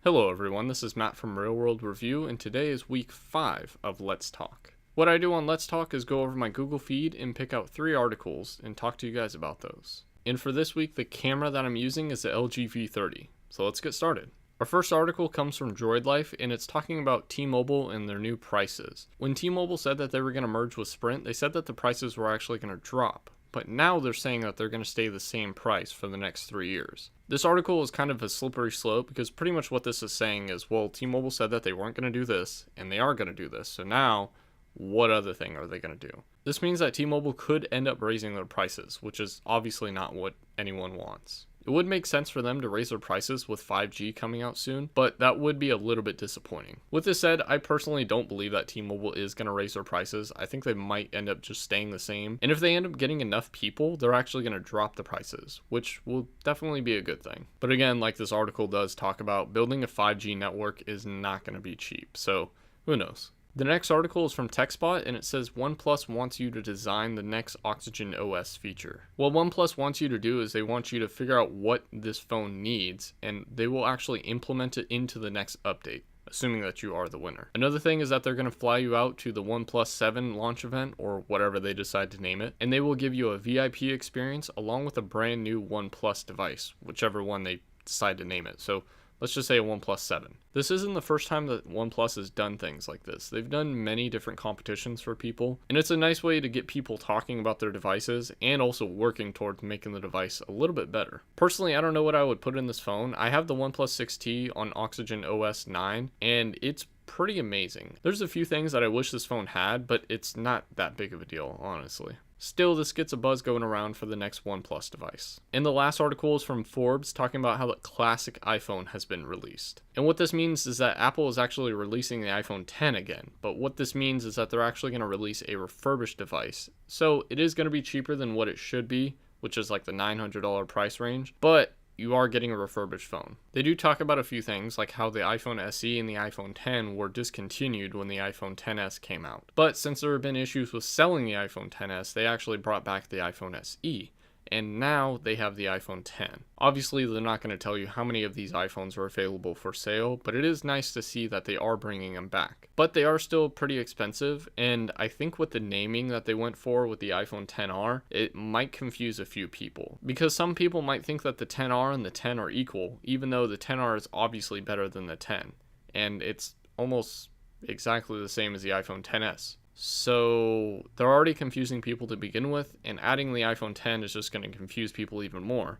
Hello everyone, this is Matt from Real World Review, and today is week 5 of Let's Talk. What I do on Let's Talk is go over my Google feed and pick out 3 articles and talk to you guys about those. And for this week, the camera that I'm using is the LG V30. So let's get started. Our first article comes from Droid Life, and it's talking about T-Mobile and their new prices. When T-Mobile said that they were going to merge with Sprint, they said that the prices were actually going to drop. But now they're saying that they're going to stay the same price for the next 3 years. This article is kind of a slippery slope because pretty much what this is saying is, well, T-Mobile said that they weren't going to do this, and they are going to do this. So now, what other thing are they going to do? This means that T-Mobile could end up raising their prices, which is obviously not what anyone wants. It would make sense for them to raise their prices with 5G coming out soon, but that would be a little bit disappointing. With this said, I personally don't believe that T-Mobile is going to raise their prices. I think they might end up just staying the same. And if they end up getting enough people, they're actually going to drop the prices, which will definitely be a good thing. But again, like this article does talk about, building a 5G network is not going to be cheap. So who knows? The next article is from TechSpot, and it says OnePlus wants you to design the next Oxygen OS feature. What OnePlus wants you to do is they want you to figure out what this phone needs, and they will actually implement it into the next update, assuming that you are the winner. Another thing is that they're going to fly you out to the OnePlus 7 launch event, or whatever they decide to name it, and they will give you a VIP experience along with a brand new OnePlus device, whichever one they decide to name it. So let's just say a OnePlus 7. This isn't the first time that OnePlus has done things like this. They've done many different competitions for people, and it's a nice way to get people talking about their devices and also working towards making the device a little bit better. Personally, I don't know what I would put in this phone. I have the OnePlus 6T on Oxygen OS 9, and it's pretty amazing. There's a few things that I wish this phone had, but it's not that big of a deal, honestly. Still, this gets a buzz going around for the next OnePlus device. And the last article is from Forbes talking about how the classic iPhone has been released. And what this means is that Apple is actually releasing the iPhone X again. But what this means is that they're actually going to release a refurbished device. So it is going to be cheaper than what it should be, which is like the $900 price range. But you are getting a refurbished phone. They do talk about a few things, like how the iPhone SE and the iPhone X were discontinued when the iPhone XS came out. But since there have been issues with selling the iPhone XS, they actually brought back the iPhone SE. And now they have the iPhone X. Obviously, they're not going to tell you how many of these iPhones are available for sale, but it is nice to see that they are bringing them back. But they are still pretty expensive, and I think with the naming that they went for with the iPhone XR, it might confuse a few people. Because some people might think that the XR and the X are equal, even though the XR is obviously better than the X. And it's almost exactly the same as the iPhone XS. So they're already confusing people to begin with, and adding the iPhone X is just going to confuse people even more,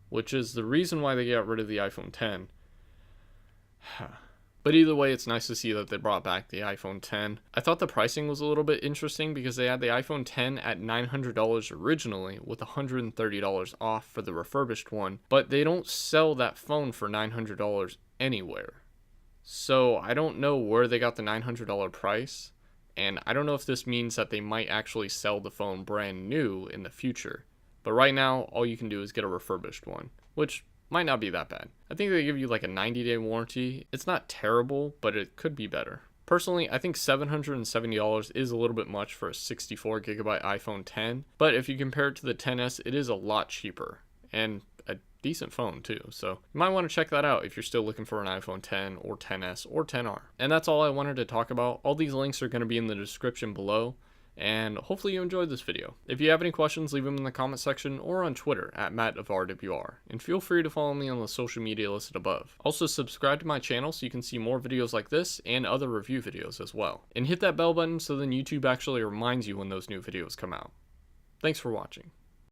which is the reason why they got rid of the iPhone X. But either way, it's nice to see that they brought back the iPhone X. I thought the pricing was a little bit interesting because they had the iPhone X at $900 originally with $130 off for the refurbished one, but they don't sell that phone for $900 anywhere. So I don't know where they got the $900 price. And I don't know if this means that they might actually sell the phone brand new in the future. But right now, all you can do is get a refurbished one, which might not be that bad. I think they give you like a 90-day warranty. It's not terrible, but it could be better. Personally, I think $770 is a little bit much for a 64GB iPhone X. But if you compare it to the XS, it is a lot cheaper. And a decent phone too, so you might want to check that out if you're still looking for an iPhone X or XS or XR. And that's all I wanted to talk about. All these links are going to be in the description below, and hopefully you enjoyed this video. If you have any questions, leave them in the comment section or on Twitter at @MattofRWR, and feel free to follow me on the social media listed above. Also, subscribe to my channel so you can see more videos like this and other review videos as well. And hit that bell button so then YouTube actually reminds you when those new videos come out. Thanks for watching.